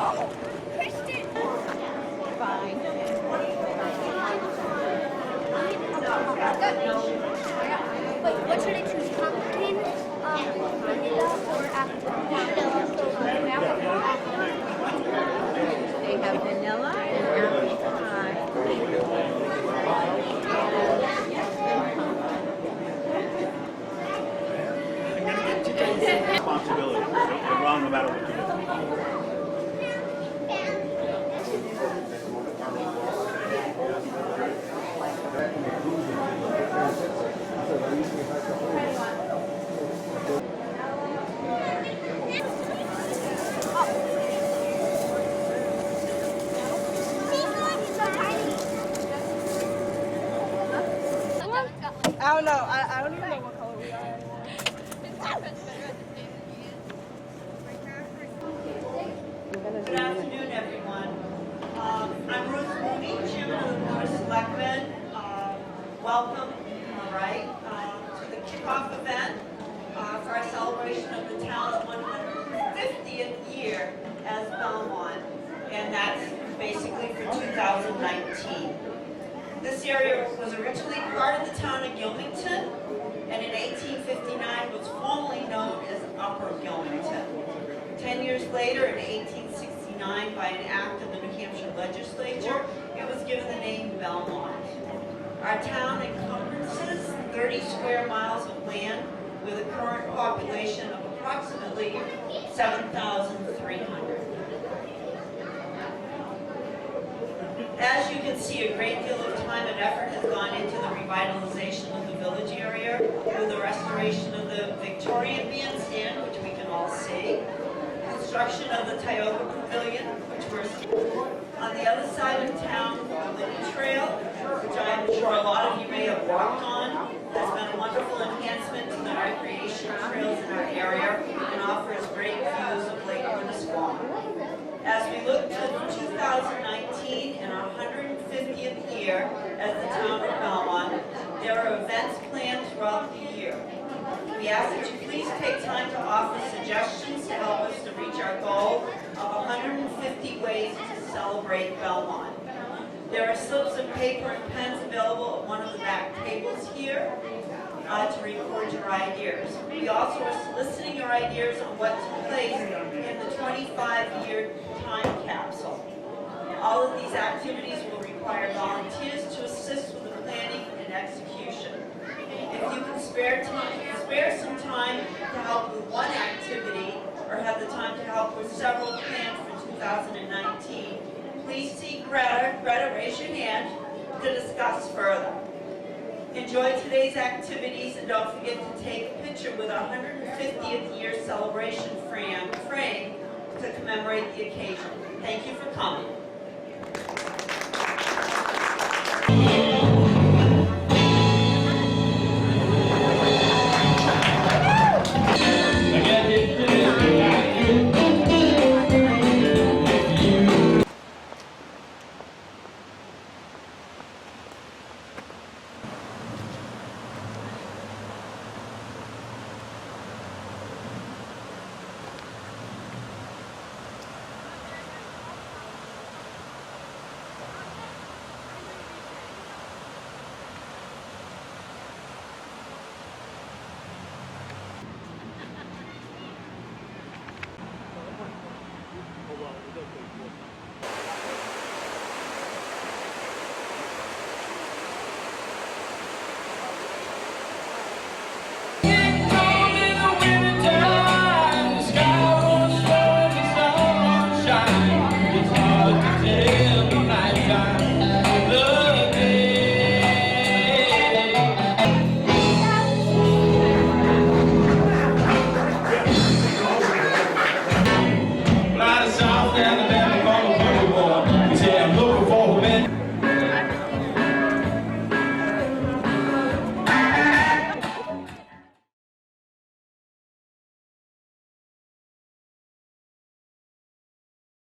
Fine. Wait, what should I choose? Pumpkin, vanilla, or apple? They have vanilla and apple pie. Responsibility. You're wrong no matter what you do. I don't know. I don't even know what color we are anymore. Good afternoon, everyone. I'm Ruth Mooney, Chairman of the Board of Selectmen. Welcome, all right, to the kickoff event for our celebration of the town's 150th year as Belmont, and that's basically for 2019. This area was originally part of the town of Gilmington, and in 1859 was formerly known as Upper Gilmington. 10 years later, in 1869, by an act of the New Hampshire legislature, it was given the name Belmont. Our town encompasses 30 square miles of land with a current population of approximately 7,300. As you can see, a great deal of time and effort has gone into the revitalization of the village area through the restoration of the Victorian bandstand, which we can all see, construction of the Tioga Pavilion, which we're on the other side of town, the Lindy Trail, which I'm sure a lot of you may have walked on, has been a wonderful enhancement to the recreation trails in our area and offers great views of Lake Winnisquam. As we look to 2019 and our 150th year as the town of Belmont, there are events planned throughout the year. We ask that you please take time to offer suggestions to help us to reach our goal of 150 ways to celebrate Belmont. There are slips of paper and pens available at one of the back tables here to record your ideas. We also are soliciting your ideas on what to place in the 25-year time capsule. All of these activities will require volunteers to assist with the planning and execution. If you can spare some time to help with one activity or have the time to help with several planned for 2019, please see Greta. Greta, raise your hand to discuss further. Enjoy today's activities and don't forget to take a picture with our 150th year celebration frame to commemorate the occasion. Thank you for coming.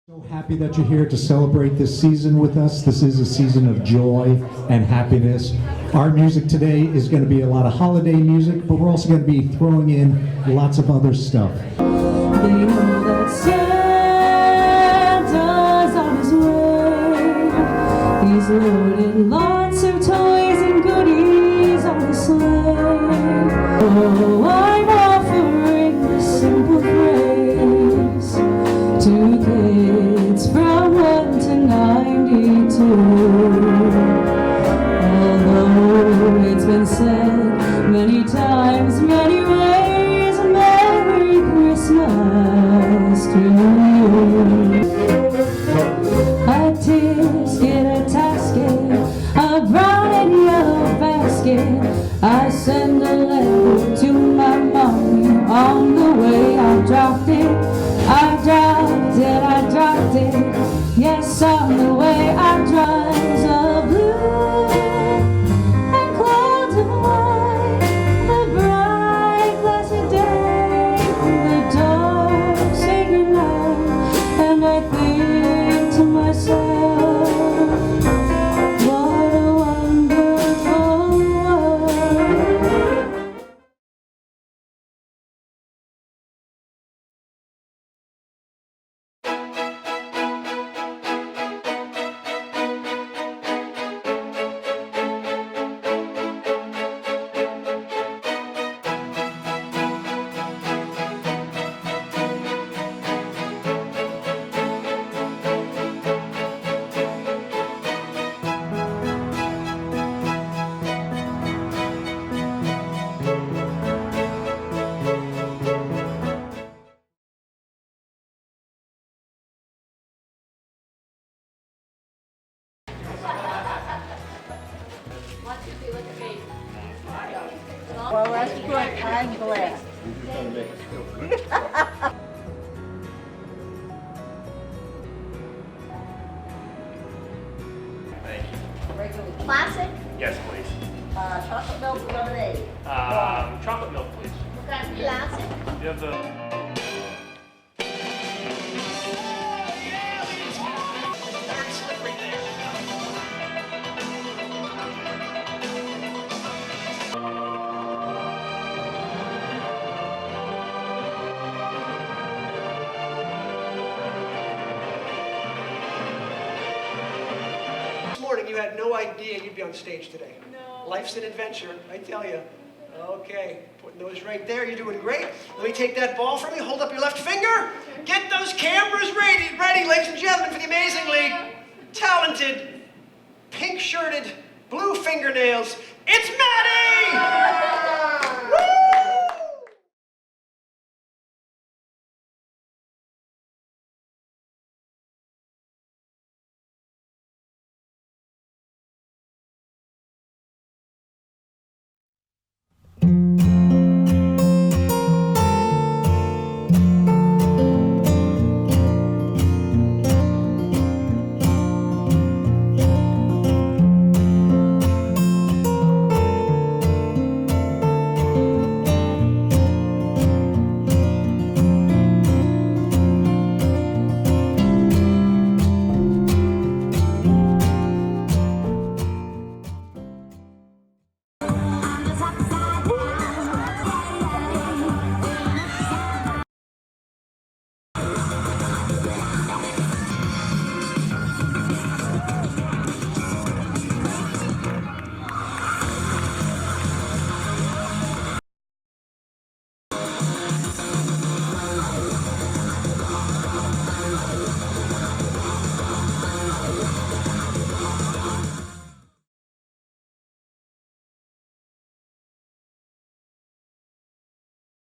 So happy that you're here to celebrate this season with us. This is a season of joy and happiness. Our music today is going to be a lot of holiday music, but we're also going to be throwing in lots of other stuff. They know that Santa is loaded, lots of toys and goodies on the sleigh. Oh, I'm offering this simple phrase to kids from 1 to 92. Although it's been said many times, many ways, Merry Christmas to you. A tisket, a tasket, a brown and yellow basket. I send a letter to my mommy. On the way I dropped it, I dropped it, I dropped it. Yes, on the way I dropped of blue and clouds of white. The bright, blessed day, the dark, sacred night. And I think to myself, what a wonderful world. Well, that's good. I'm glad. Thank you. Classic, Yes, please. chocolate milk lemonade. Chocolate milk, please. Classic. You have the... This morning you had no idea you'd be on stage today. No. Life's an adventure, I tell you. Okay, putting those right there. You're doing great. Let me take that ball from you. Hold up your left finger. Get those cameras ready, ladies and gentlemen, for the amazingly talented, pink-shirted, blue fingernails. It's Maddie! Woo!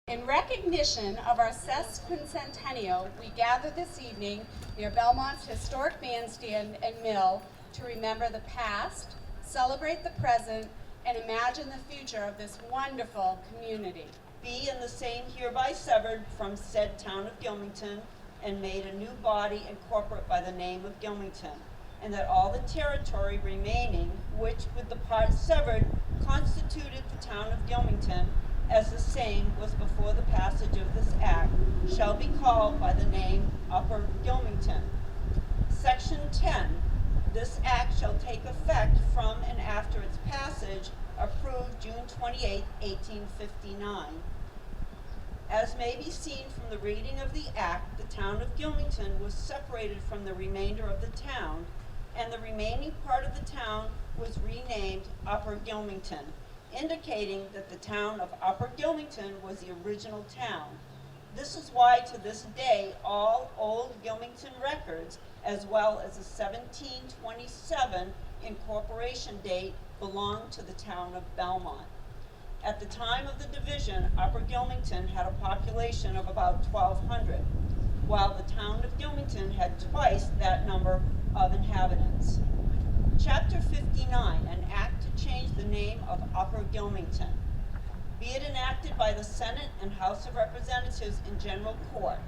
In recognition of our sesquicentennial, we gather this evening near Belmont's historic bandstand and mill to remember the past, celebrate the present, and imagine the future of this wonderful community. Be and the same hereby severed from said town of Gilmington and made a new body and corporate by the name of Gilmington, and that all the territory remaining, which with the parts severed constituted the town of Gilmington, as the same was before the passage of this act, shall be called by the name Upper Gilmington. Section 10. This act shall take effect from and after its passage, approved June 28, 1859. As may be seen from the reading of the act, the town of Gilmington was separated from the remainder of the town, and the remaining part of the town was renamed Upper Gilmington, indicating that the town of Upper Gilmington was the original town. This is why to this day all old Gilmington records, as well as the 1727 incorporation date, belong to the town of Belmont. At the time of the division, Upper Gilmington had a population of about 1,200, while the town of Gilmington had twice that number of inhabitants. Chapter 59, an act to change the name of Upper Gilmington. Be it enacted by the Senate and House of Representatives in General Court.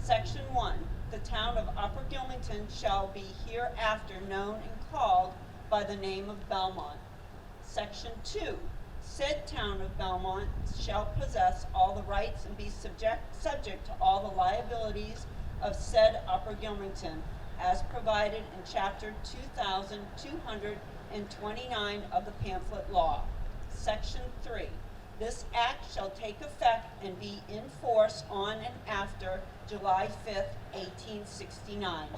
Section 1, the town of Upper Gilmington shall be hereafter known and called by the name of Belmont. Section 2, said town of Belmont shall possess all the rights and be subject to all the liabilities of said Upper Gilmington, as provided in Chapter 2229 of the pamphlet law. Section 3, this act shall take effect and be in force on and after July 5th, 1869.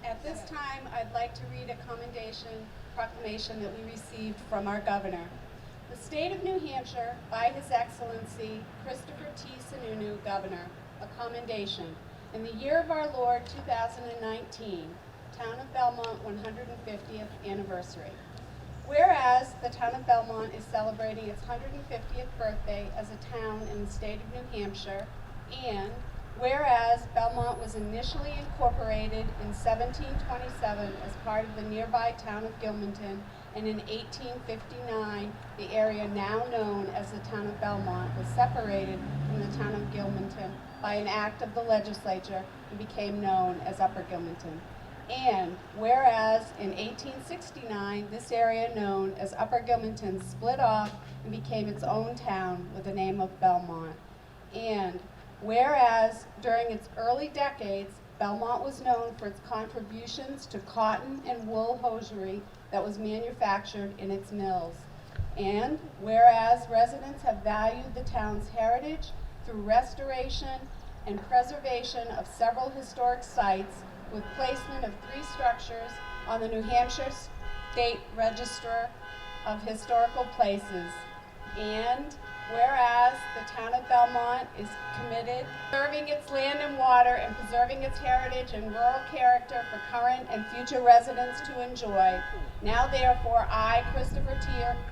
At this time, I'd like to read a proclamation that we received from our governor. The state of New Hampshire, by His Excellency Christopher T. Sununu, Governor, a commendation. In the year of our Lord 2019, Town of Belmont 150th anniversary. Whereas the town of Belmont is celebrating its 150th birthday as a town in the state of New Hampshire, and whereas Belmont was initially incorporated in 1727 as part of the nearby town of Gilmington, and in 1859 the area now known as the town of Belmont was separated from the town of Gilmington by an act of the legislature and became known as Upper Gilmington. And whereas in 1869 this area known as Upper Gilmington split off and became its own town with the name of Belmont. And whereas during its early decades Belmont was known for its contributions to cotton and wool hosiery that was manufactured in its mills. And whereas residents have valued the town's heritage through restoration and preservation of several historic sites, with placement of 3 structures on the New Hampshire State Register of Historical Places. And whereas the town of Belmont is committed to preserving its land and water and preserving its heritage and rural character for current and future residents to enjoy, now therefore I, Christopher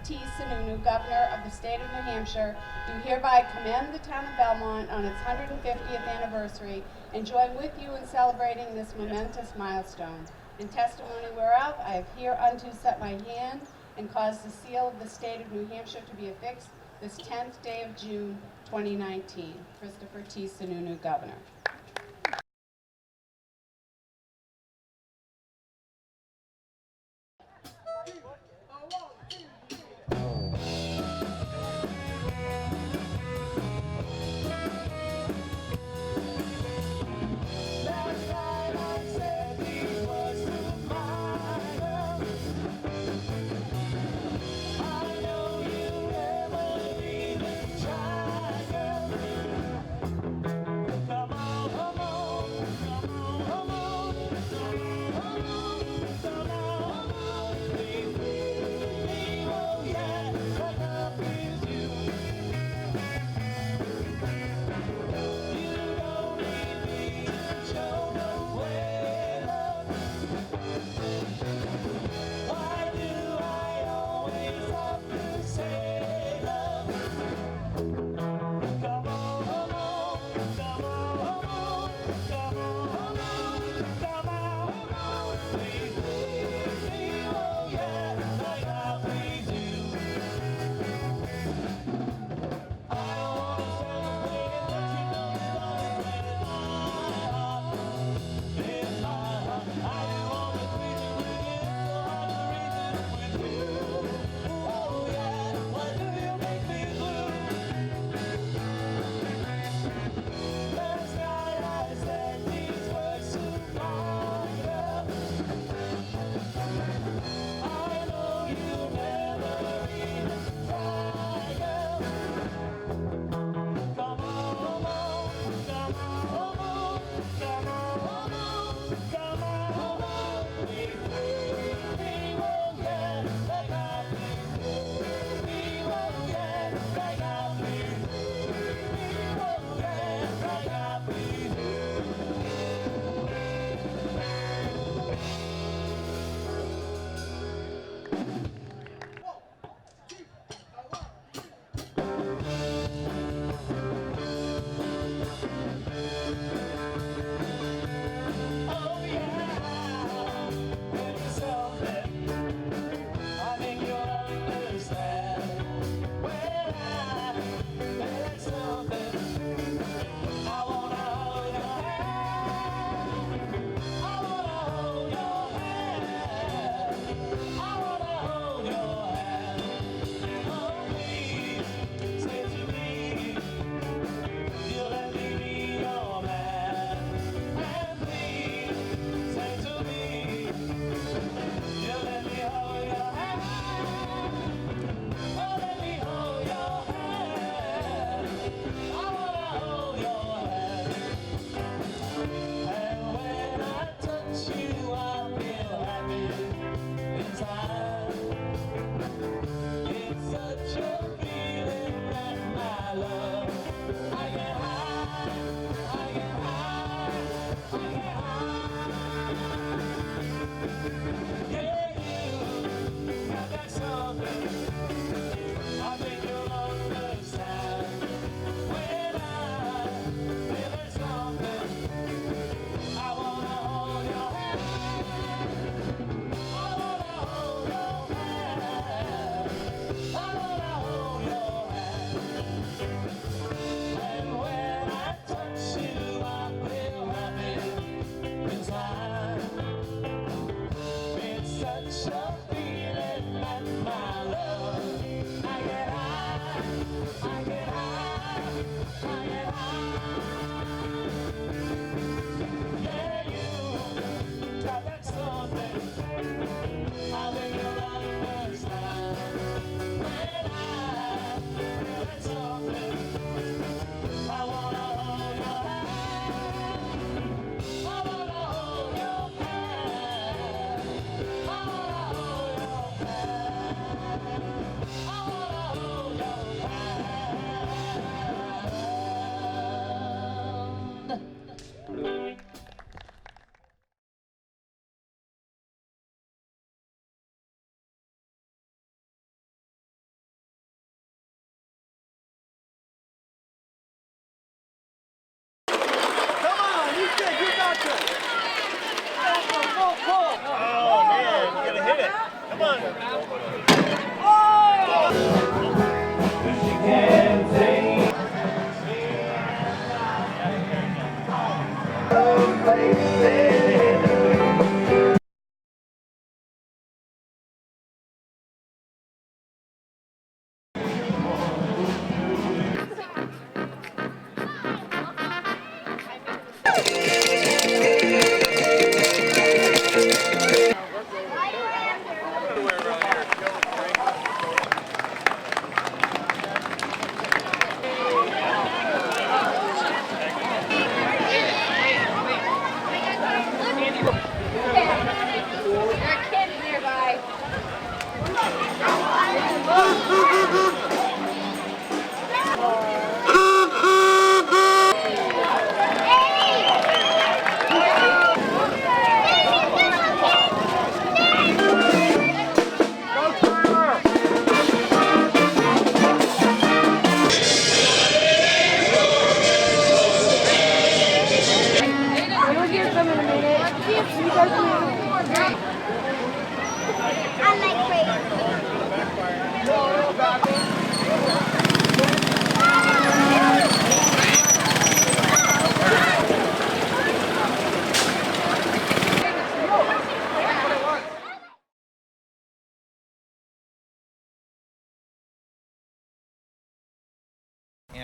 T. Sununu, Governor of the state of New Hampshire, do hereby commend the town of Belmont on its 150th anniversary and join with you in celebrating this momentous milestone. In testimony whereof, I have hereunto set my hand and caused the seal of the state of New Hampshire to be affixed this 10th day of June, 2019. Christopher T. Sununu, Governor. Come on.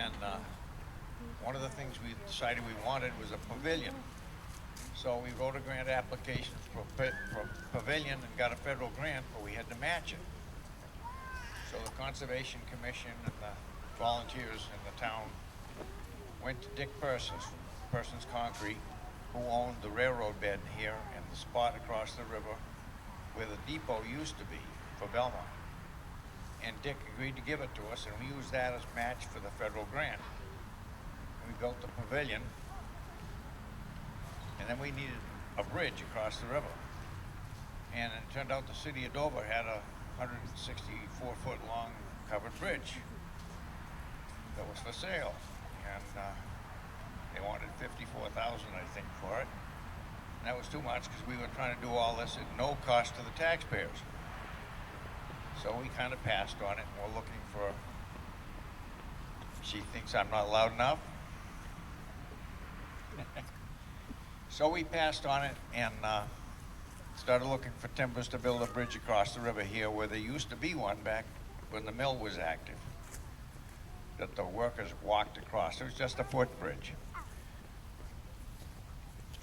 And one of the things we decided we wanted was a pavilion. So we wrote a grant application for pavilion and got a federal grant, but we had to match it. So the Conservation Commission and the volunteers in the town went to Dick Persons Concrete, who owned the railroad bed here and the spot across the river where the depot used to be for Belmont. And Dick agreed to give it to us, and we used that as match for the federal grant. We built the pavilion, and then we needed a bridge across the river. And it turned out the city of Dover had a 164-foot long covered bridge that was for sale. And they wanted $54,000, I think, for it. And that was too much because we were trying to do all this at no cost to the taxpayers. So we kind of passed on it, and we're looking for, she thinks I'm not loud enough. So we passed on it and started looking for timbers to build a bridge across the river here where there used to be one back when the mill was active, that the workers walked across. It was just a footbridge.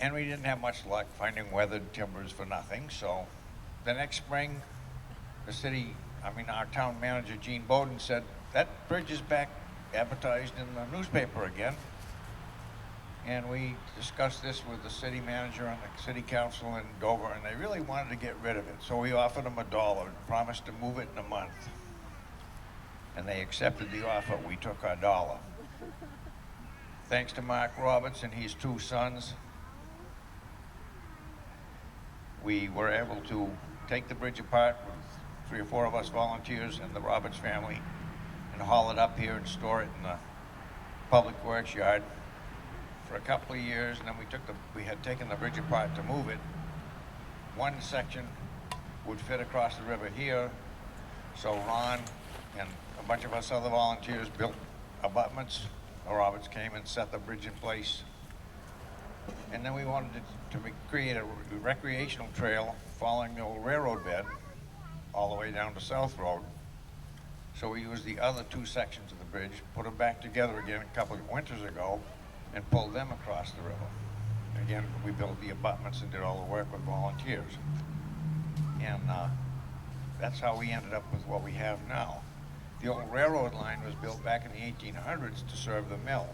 And we didn't have much luck finding weathered timbers for nothing, so the next spring, our town manager, Gene Bowden, said, that bridge is back advertised in the newspaper again. And we discussed this with the city manager and the city council in Dover, and they really wanted to get rid of it. So we offered them $1, promised to move it in a month. And they accepted the offer. We took our $1. Thanks to Mark Roberts and his 2 sons, we were able to take the bridge apart with 3 or 4 of us volunteers and the Roberts family and haul it up here and store it in the public works yard for a couple of years. And then we had taken the bridge apart to move it. One section would fit across the river here. So Ron and a bunch of us other volunteers built abutments. The Roberts came and set the bridge in place. And then we wanted to create a recreational trail following the old railroad bed all the way down to South Road. So we used the other 2 sections of the bridge, put them back together again a couple of winters ago, and pulled them across the river. Again, we built the abutments and did all the work with volunteers. And that's how we ended up with what we have now. The old railroad line was built back in the 1800s to serve the mill.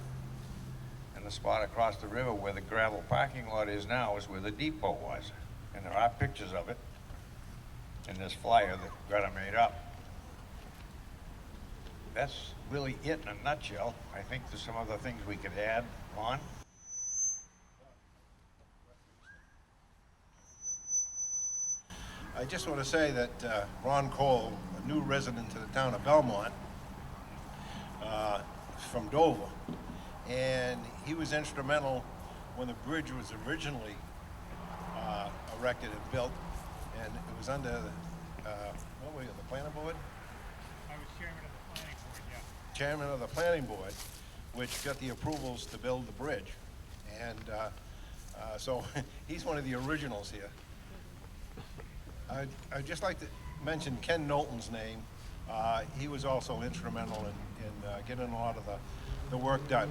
And the spot across the river where the gravel parking lot is now is where the depot was. And there are pictures of it in this flyer that Greta made up. That's really it in a nutshell. I think there's some other things we could add on. I just want to say that Ron Cole, a new resident to the town of Belmont, from Dover, and he was instrumental when the bridge was originally erected and built, and it was under what were you, the planning board? I was chairman of the planning board, yeah. Chairman of the planning board, which got the approvals to build the bridge, and so he's one of the originals here. I'd just like to mention Ken Knowlton's name. He was also instrumental in getting a lot of the work done.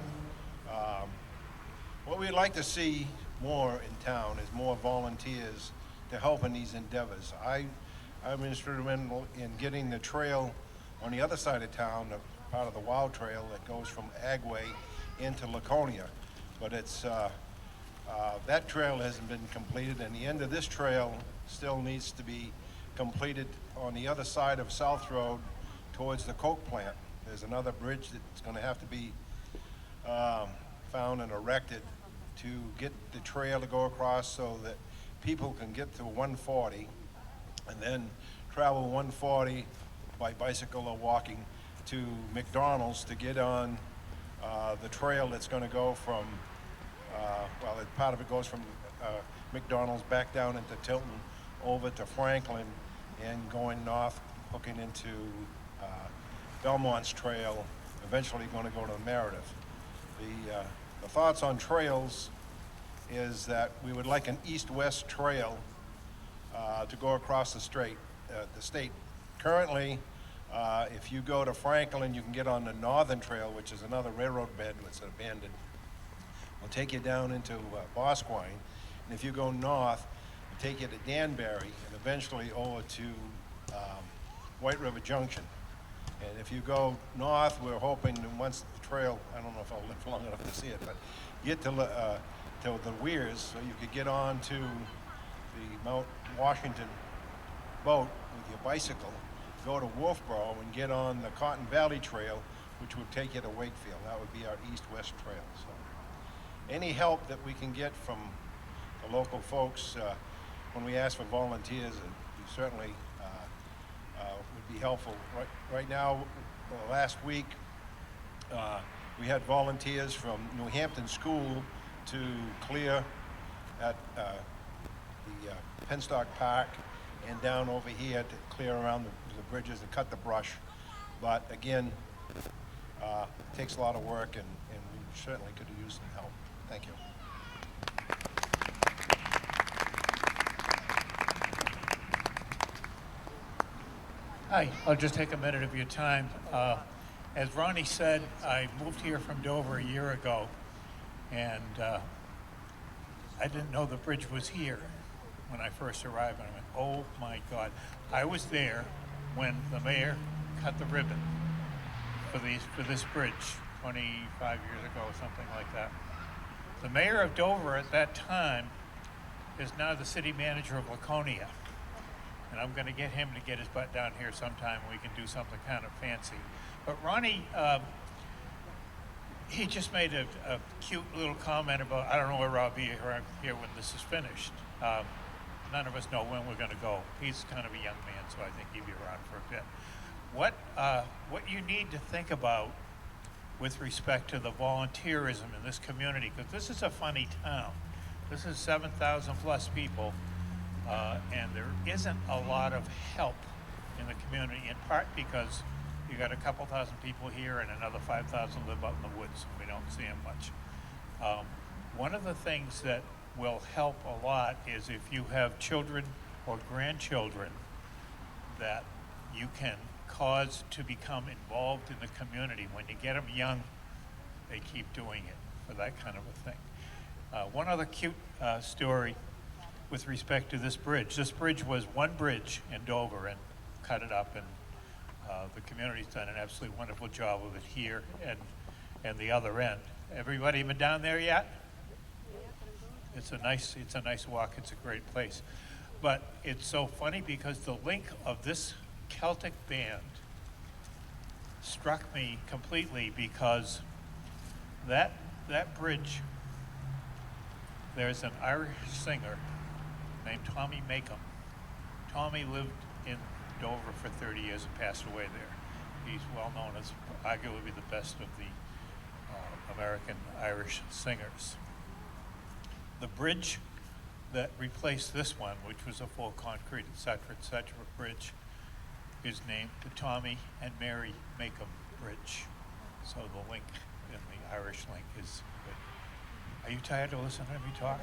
What we'd like to see more in town is more volunteers to help in these endeavors. I'm instrumental in getting the trail on the other side of town, part of the Wild Trail that goes from Agway into Laconia. But it's that trail hasn't been completed, and the end of this trail still needs to be completed on the other side of South Road towards the Coke plant. There's another bridge that's going to have to be found and erected to get the trail to go across so that people can get to 140 and then travel 140 by bicycle or walking to McDonald's to get on the trail that's going to go from, part of it goes from McDonald's back down into Tilton over to Franklin and going north, hooking into Belmont's trail, eventually going to go to Meredith. The thoughts on trails is that we would like an east-west trail to go across the state. Currently, If you go to Franklin, you can get on the Northern Trail, which is another railroad bed that's abandoned. It'll take you down into Bosquen, and if you go north, it'll take you to Danbury, and eventually over to White River Junction. And if you go north, we're hoping that once the trail, I don't know if I'll live long enough to see it, but get to the Weirs, so you could get on to the Mount Washington boat with your bicycle, go to Wolfboro and get on the Cotton Valley Trail, which would take you to Wakefield. That would be our east-west trail. So any help that we can get from the local folks, when we ask for volunteers, we certainly would be helpful. Right now, last week, we had volunteers from New Hampton School to clear at the Penstock Park and down over here to clear around the bridges and cut the brush. But again, it takes a lot of work, and we certainly could use some help. Thank you. Hi, I'll just take a minute of your time. As Ronnie said, I moved here from Dover a year ago, and I didn't know the bridge was here when I first arrived, and I went, oh my God. I was there when the mayor cut the ribbon for this bridge 25 years ago, something like that. The mayor of Dover at that time is now the city manager of Laconia. And I'm going to get him to get his butt down here sometime. We can do something kind of fancy. But Ronnie, he just made a cute little comment about, I don't know where I'll be here when this is finished. None of us know when we're going to go. He's kind of a young man, so I think he'll be around for a bit. What you need to think about with respect to the volunteerism in this community, because this is a funny town. This is 7,000 plus people. And there isn't a lot of help in the community, in part because you got a couple thousand people here and another 5,000 live out in the woods. We don't see them much. One of the things that will help a lot is if you have children or grandchildren that you can cause to become involved in the community. When you get them young, they keep doing it for that kind of a thing. One other cute story with respect to this bridge. This bridge was one bridge in Dover and cut it up, and the community's done an absolutely wonderful job of it here and the other end. Everybody been down there yet? It's a nice walk. It's a great place. But it's so funny because the link of this Celtic band struck me completely, because that bridge, there's an Irish singer named Tommy Makem. Tommy lived in Dover for 30 years and passed away there. He's well known as arguably the best of the American Irish singers. The bridge that replaced this one, which was a full concrete, et cetera, bridge, is named the Tommy and Mary Makem Bridge. So the link in the Irish link is good. Are you tired of listening to me talk?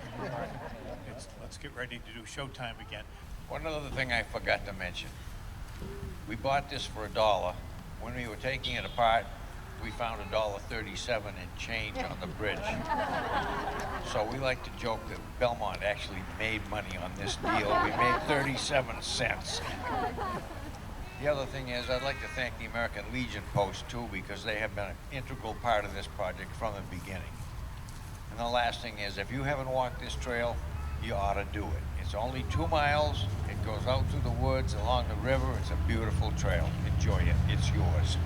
Let's get ready to do showtime again. One other thing I forgot to mention. We bought this for $1. When we were taking it apart, we found $1.37 in change on the bridge. So we like to joke that Belmont actually made money on this deal. We made 37 cents. The other thing is, I'd like to thank the American Legion Post too, because they have been an integral part of this project from the beginning. And the last thing is, if you haven't walked this trail, you ought to do it. It's only 2 miles. It goes out through the woods, along the river. It's a beautiful trail. Enjoy it. It's yours.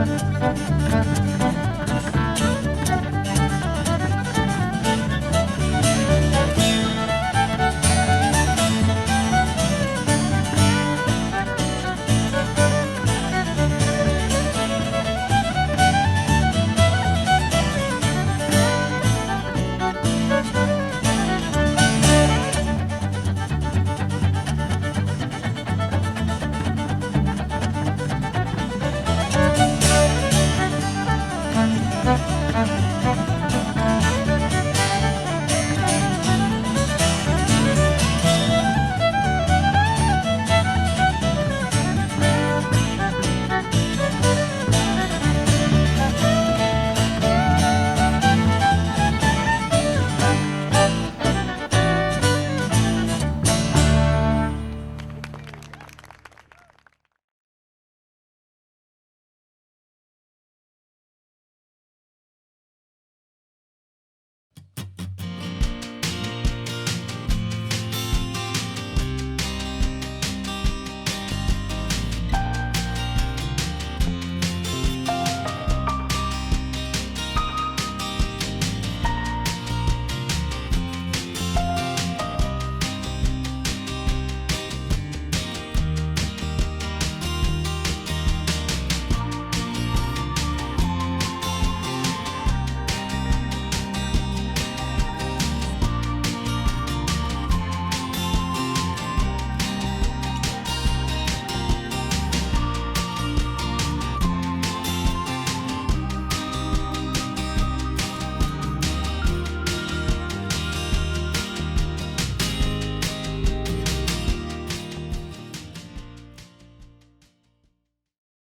Thank you.